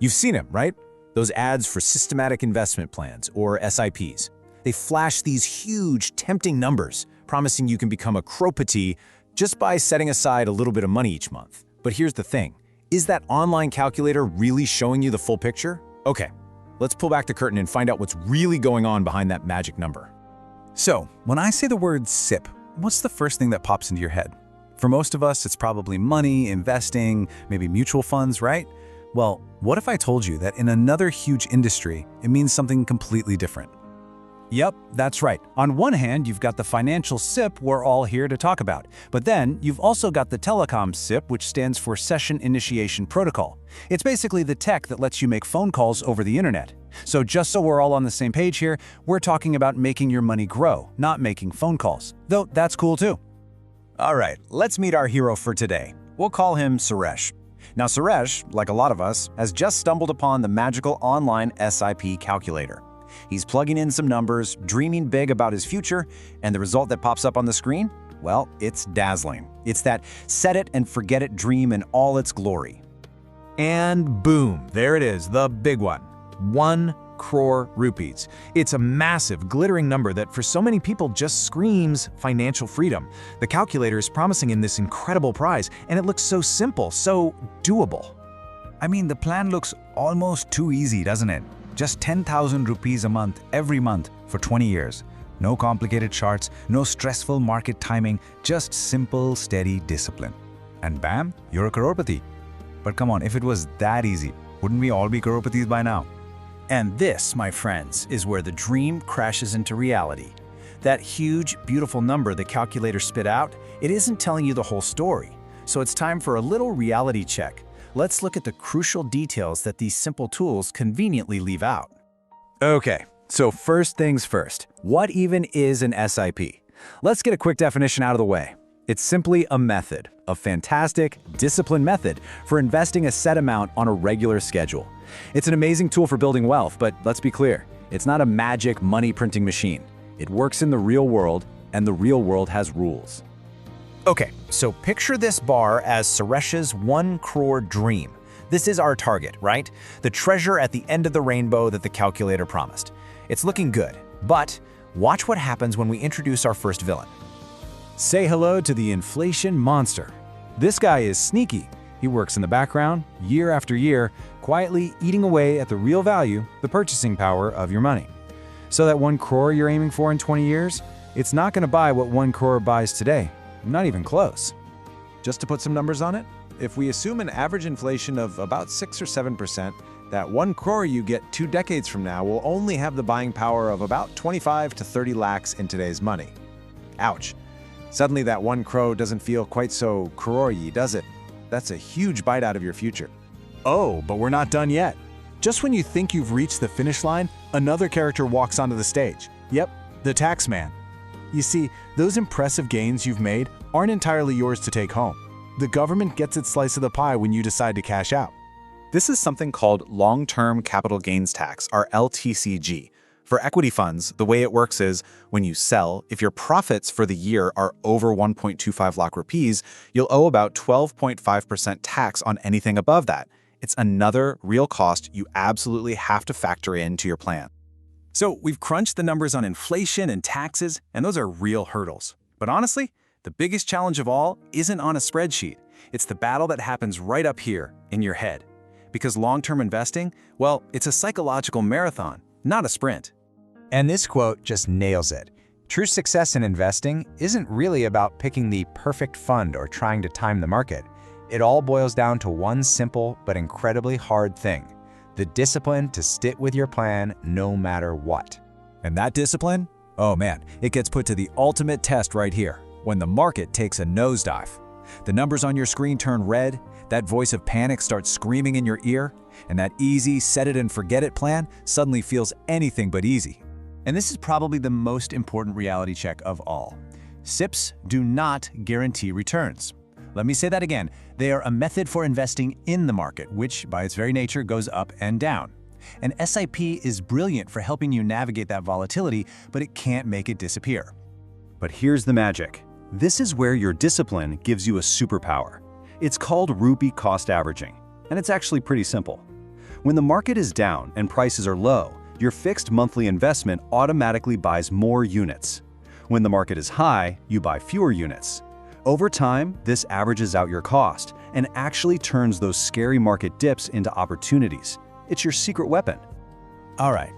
You've seen them, right? Those ads for systematic investment plans, or SIPs. They flash these huge, tempting numbers, promising you can become a crorepati just by setting aside a little bit of money each month. But here's the thing. Is that online calculator really showing you the full picture? Okay, let's pull back the curtain and find out what's really going on behind that magic number. So, when I say the word SIP, what's the first thing that pops into your head? For most of us, it's probably money, investing, maybe mutual funds, right? Well, what if I told you that in another huge industry, it means something completely different? Yep, that's right. On one hand, you've got the financial SIP we're all here to talk about. But then, you've also got the Telecom SIP, which stands for Session Initiation Protocol. It's basically the tech that lets you make phone calls over the internet. So just so we're all on the same page here, we're talking about making your money grow, not making phone calls. Though that's cool too. All right, let's meet our hero for today. We'll call him Suresh. Now Suresh, like a lot of us, has just stumbled upon the magical online SIP calculator. He's plugging in some numbers, dreaming big about his future, and the result that pops up on the screen? Well, it's dazzling. It's that set it and forget it dream in all its glory. And boom, there it is, the big one. 1 crore rupees. It's a massive, glittering number that for so many people just screams financial freedom. The calculator is promising him this incredible prize, and it looks so simple, so doable. I mean, the plan looks almost too easy, doesn't it? Just 10,000 rupees a month, every month, for 20 years. No complicated charts, no stressful market timing, just simple, steady discipline. And bam, you're a crorepati. But come on, if it was that easy, wouldn't we all be crorepatis by now? And this, my friends, is where the dream crashes into reality. That huge, beautiful number the calculator spit out, it isn't telling you the whole story. So it's time for a little reality check. Let's look at the crucial details that these simple tools conveniently leave out. Okay, so first things first. What even is an SIP? Let's get a quick definition out of the way. It's simply a method, a fantastic, disciplined method for investing a set amount on a regular schedule. It's an amazing tool for building wealth, but let's be clear, it's not a magic money printing machine. It works in the real world, and the real world has rules. Okay, so picture this bar as Suresh's 1 crore dream. This is our target, right? The treasure at the end of the rainbow that the calculator promised. It's looking good, but watch what happens when we introduce our first villain. Say hello to the inflation monster. This guy is sneaky. He works in the background, year after year, quietly eating away at the real value, the purchasing power of your money. So that 1 crore you're aiming for in 20 years, it's not going to buy what 1 crore buys today. Not even close. Just to put some numbers on it, if we assume an average inflation of about 6 or 7%, that 1 crore you get 2 decades from now will only have the buying power of about 25 to 30 lakhs in today's money. Ouch. Suddenly that 1 crore doesn't feel quite so crore-y, does it? That's a huge bite out of your future. Oh, but we're not done yet. Just when you think you've reached the finish line, another character walks onto the stage. Yep, the Taxman. You see, those impressive gains you've made aren't entirely yours to take home. The government gets its slice of the pie when you decide to cash out. This is something called long-term capital gains tax, or LTCG. For equity funds, the way it works is, when you sell, if your profits for the year are over 1.25 lakh rupees, you'll owe about 12.5% tax on anything above that. It's another real cost you absolutely have to factor into your plan. So we've crunched the numbers on inflation and taxes, and those are real hurdles. But honestly, the biggest challenge of all isn't on a spreadsheet. It's the battle that happens right up here, in your head. Because long-term investing, well, it's a psychological marathon, not a sprint. And this quote just nails it. True success in investing isn't really about picking the perfect fund or trying to time the market. It all boils down to one simple but incredibly hard thing: the discipline to stick with your plan no matter what. And that discipline? Oh man, it gets put to the ultimate test right here, when the market takes a nosedive. The numbers on your screen turn red, that voice of panic starts screaming in your ear, and that easy set it and forget it plan suddenly feels anything but easy. And this is probably the most important reality check of all. SIPs do not guarantee returns. Let me say that again. They are a method for investing in the market, which by its very nature goes up and down. An SIP is brilliant for helping you navigate that volatility, but it can't make it disappear. But here's the magic. This is where your discipline gives you a superpower. It's called rupee cost averaging, and it's actually pretty simple. When the market is down and prices are low, your fixed monthly investment automatically buys more units. When the market is high, you buy fewer units. Over time, this averages out your cost and actually turns those scary market dips into opportunities. It's your secret weapon. All right,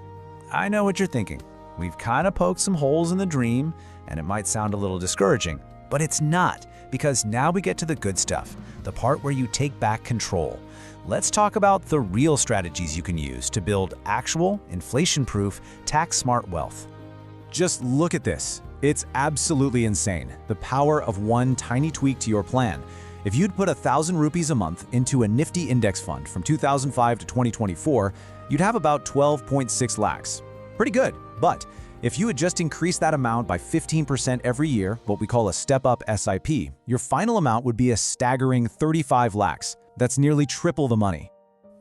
I know what you're thinking. We've kind of poked some holes in the dream, and it might sound a little discouraging, but it's not, because now we get to the good stuff, the part where you take back control. Let's talk about the real strategies you can use to build actual, inflation-proof, tax-smart wealth. Just look at this. It's absolutely insane, the power of one tiny tweak to your plan. If you'd put 1,000 rupees a month into a nifty index fund from 2005 to 2024, you'd have about 12.6 lakhs. Pretty good, but if you had just increased that amount by 15% every year, what we call a step-up SIP, your final amount would be a staggering 35 lakhs. That's nearly triple the money.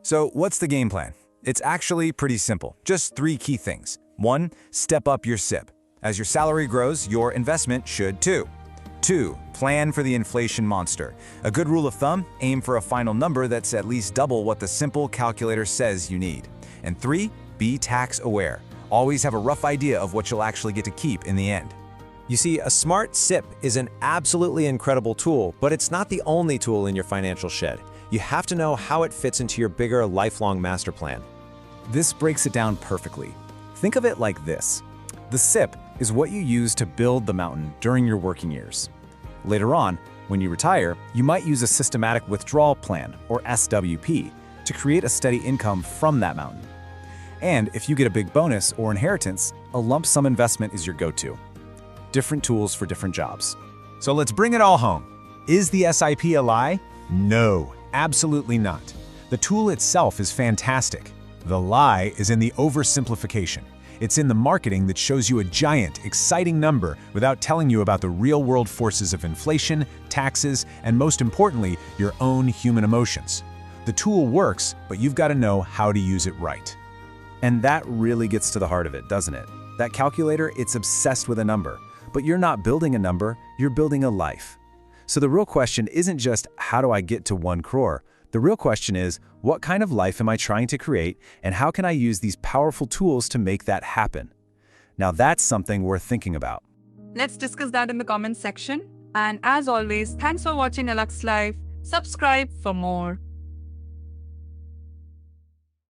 So what's the game plan? It's actually pretty simple. Just 3 key things. 1, step up your SIP. As your salary grows, your investment should too. 2, plan for the inflation monster. A good rule of thumb, aim for a final number that's at least double what the simple calculator says you need. And 3, be tax aware. Always have a rough idea of what you'll actually get to keep in the end. You see, a smart SIP is an absolutely incredible tool, but it's not the only tool in your financial shed. You have to know how it fits into your bigger lifelong master plan. This breaks it down perfectly. Think of it like this. The SIP is what you use to build the mountain during your working years. Later on, when you retire, you might use a systematic withdrawal plan, or SWP, to create a steady income from that mountain. And if you get a big bonus or inheritance, a lump sum investment is your go-to. Different tools for different jobs. So let's bring it all home. Is the SIP a lie? No, absolutely not. The tool itself is fantastic. The lie is in the oversimplification. It's in the marketing that shows you a giant, exciting number without telling you about the real-world forces of inflation, taxes, and most importantly, your own human emotions. The tool works, but you've got to know how to use it right. And that really gets to the heart of it, doesn't it? That calculator, it's obsessed with a number. But you're not building a number, you're building a life. So the real question isn't just, how do I get to 1 crore? The real question is, what kind of life am I trying to create, and how can I use these powerful tools to make that happen? Now that's something worth thinking about. Let's discuss that in the comments section. And as always, thanks for watching Alux Live. Subscribe for more.